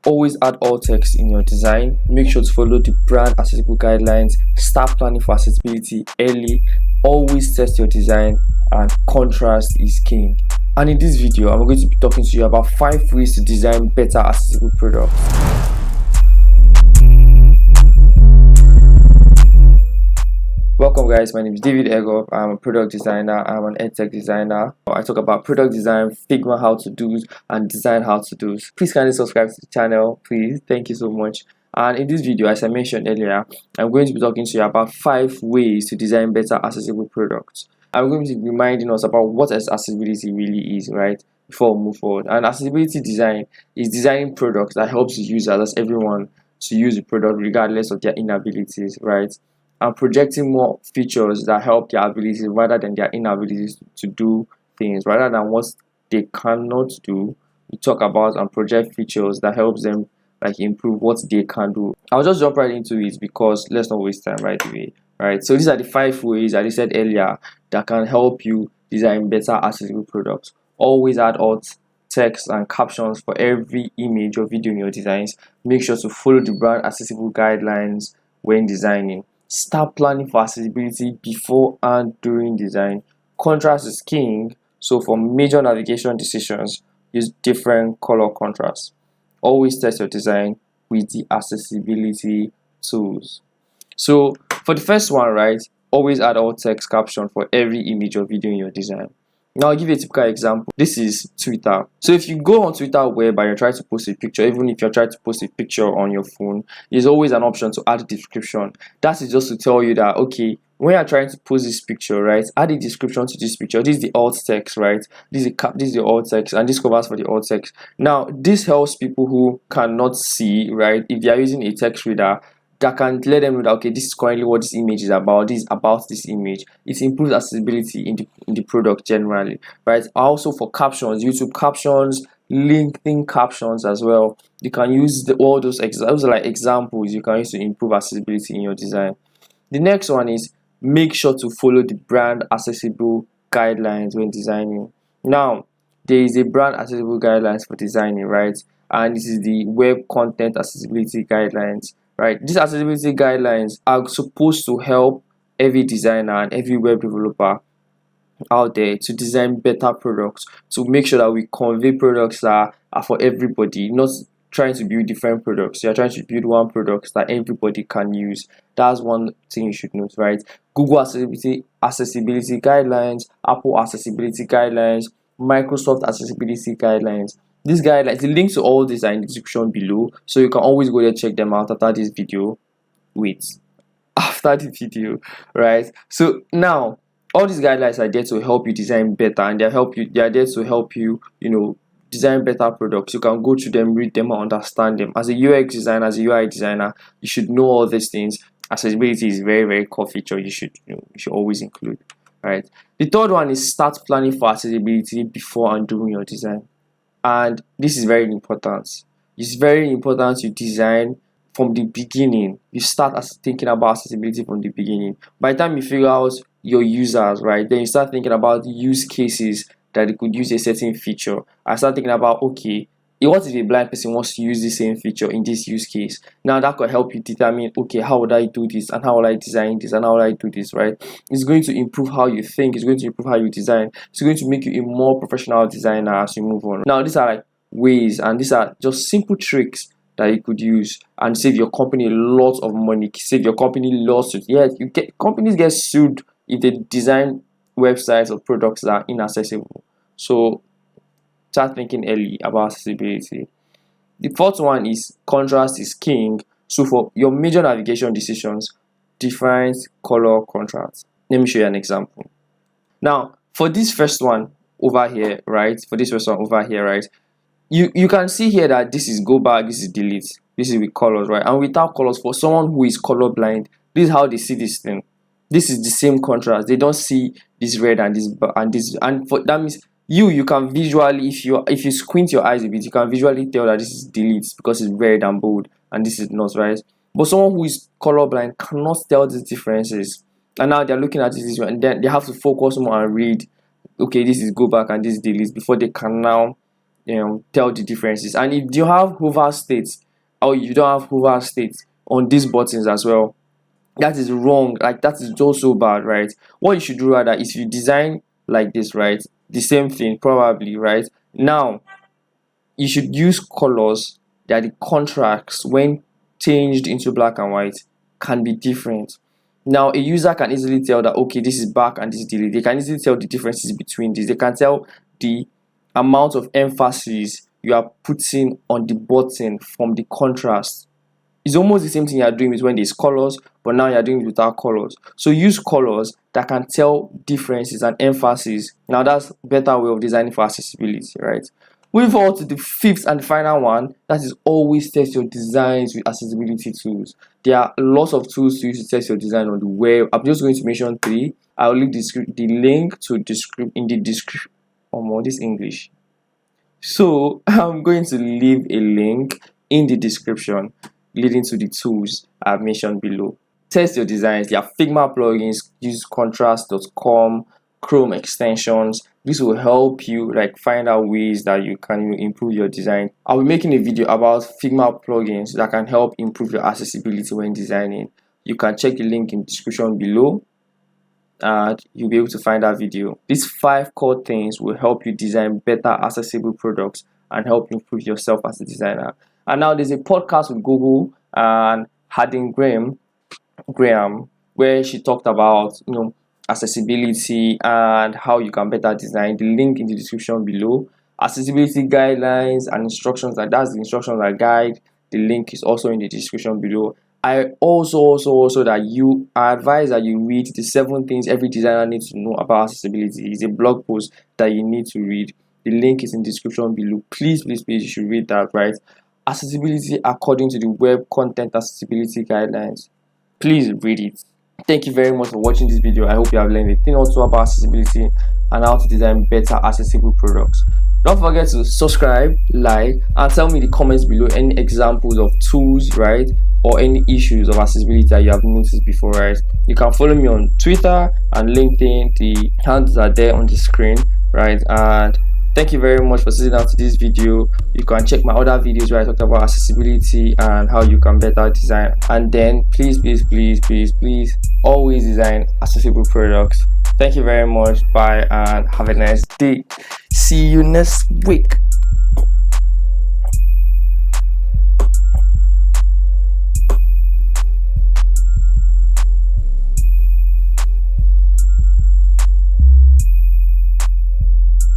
Always add alt text in your design. Make sure to follow the brand accessible guidelines. Start planning for accessibility early. Always test your design, and contrast is king. And in this video, I'm going to be talking to you about 5 ways to design better accessible products. Welcome guys, my name is David Egop. I'm a product designer, I'm an edtech designer. I talk about product design, figure how to do, and design how to do. Please kindly subscribe to the channel, please. Thank you so much. And in this video, as I mentioned earlier, I'm going to be talking to you about 5 ways to design better accessible products. I'm going to be reminding us about what accessibility really is, right? Before we move forward. And accessibility design is designing products that helps the user, that's everyone, to use the product regardless of their inabilities, right? And projecting more features that help their abilities rather than their inabilities to do things, rather than what they cannot do. We talk about and project features that helps them improve what they can do. I'll just jump right into it because let's not waste time right away. Right, so these are the 5 ways, as I said earlier, that can help you design better accessible products. Always add alt text and captions for every image or video in your designs. Make sure to follow the brand accessible guidelines when designing. Start planning for accessibility before and during design. Contrast is king, so for major navigation decisions, use different color contrasts. Always test your design with the accessibility tools. So for the first one, right, always add alt text caption for every image or video in your design. Now I'll give you a typical example. This is Twitter. So if you go on Twitter web and you're trying to post a picture, even if you're trying to post a picture on your phone, there's always an option to add a description. That is just to tell you that, okay, when you're trying to post this picture, right, add a description to this picture. This is the alt text, right? This is the alt text, and this covers for the alt text. Now this helps people who cannot see, right, if they are using a text reader, that can let them know that, okay, this is currently what this image is about. This is about this image. It improves accessibility in the product generally, right? Also for captions, YouTube captions, LinkedIn captions as well. You can use all those examples you can use to improve accessibility in your design. The next one is make sure to follow the brand accessible guidelines when designing. Now there is a brand accessible guidelines for designing, right? And this is the web content accessibility guidelines. Right, these accessibility guidelines are supposed to help every designer and every web developer out there to design better products, to make sure that we convey products that are for everybody, not trying to build different products. You're trying to build one product that everybody can use. That's one thing you should note, right? Google accessibility guidelines, Apple accessibility guidelines, Microsoft accessibility guidelines. These guidelines, the links to all these are in the description below, so you can always go there, check them out after this video. After the video, right? So now all these guidelines are there to help you design better, and they are there to help you, design better products. You can go to them, read them, and understand them. As a UX designer, as a UI designer, you should know all these things. Accessibility is very, very core feature you should always include. Right. The third one is start planning for accessibility before and during your design. And this is very important. It's very important you design from the beginning. You start thinking about accessibility from the beginning. By the time you figure out your users, right, then you start thinking about use cases that they could use a certain feature. I start thinking about, okay, what if a blind person wants to use the same feature in this use case? Now that could help you determine, okay, how would I do this, and how will I design this, and how will I do this, right? It's going to improve how you think. It's going to improve how you design. It's going to make you a more professional designer as you move on. Now these are ways, and these are just simple tricks that you could use and save your company lots of money. Save your company lawsuits. Yes, companies get sued if they design websites or products that are inaccessible. So start thinking early about accessibility. The fourth one is contrast is king. So for your major navigation decisions, different color contrast. Let me show you an example. Now for this first one over here, right? You can see here that this is go back, this is delete, this is with colors, right? And without colors, for someone who is colorblind, this is how they see this thing. This is the same contrast. They don't see this red and this, and for that means you can visually, if you squint your eyes a bit, you can visually tell that this is delete because it's red and bold and this is not, right? But someone who is colorblind cannot tell these differences, and now they're looking at this and then they have to focus more and read, okay, this is go back and this is delete, before they can now tell the differences. And if you have hover states or you don't have hover states on these buttons as well, that is wrong. Like, that is also bad, right? What you should do rather is you design like this, right? The same thing probably, right? Now you should use colors that the contrast when changed into black and white can be different. Now a user can easily tell that, okay, this is back and this is delete. They can easily tell the differences between these. They can tell the amount of emphasis you are putting on the button from the contrast. It's almost the same thing you are doing with when there's colors, but now you're doing it without colors. So use colors that can tell differences and emphasis. Now that's a better way of designing for accessibility, right? Moving forward to the fifth and final one, that is always test your designs with accessibility tools. There are lots of tools to use to test your design on the web. I'm just going to mention 3. I will leave the link to in the description. This English. So I'm going to leave a link in the description leading to the tools I've mentioned below. Test your designs. There are Figma plugins, use contrast.com, Chrome extensions. This will help you find out ways that you can improve your design. I'll be making a video about Figma plugins that can help improve your accessibility when designing. You can check the link in the description below and you'll be able to find that video. These 5 core things will help you design better accessible products and help improve yourself as a designer. And now there's a podcast with Google and Harding Graham where she talked about accessibility and how you can better design. The link in the description below. Accessibility guidelines and instructions, that's the instructions that guide. The link is also in the description below. I also that I advise that you read the 7 things every designer needs to know about accessibility. It's a blog post that you need to read. The link is in the description below. Please you should read that, right? Accessibility according to the Web Content Accessibility Guidelines. Please read it. Thank you very much for watching this video. I hope you have learned a thing or two about accessibility and how to design better accessible products. Don't forget to subscribe, like, and tell me in the comments below any examples of tools, right, or any issues of accessibility that you have noticed before, right? You can follow me on Twitter and LinkedIn. The handles are there on the screen, right? And thank you very much for sitting down to this video. You can check my other videos where I talked about accessibility and how you can better design. And then please always design accessible products. Thank you very much. Bye and have a nice day. See you next week.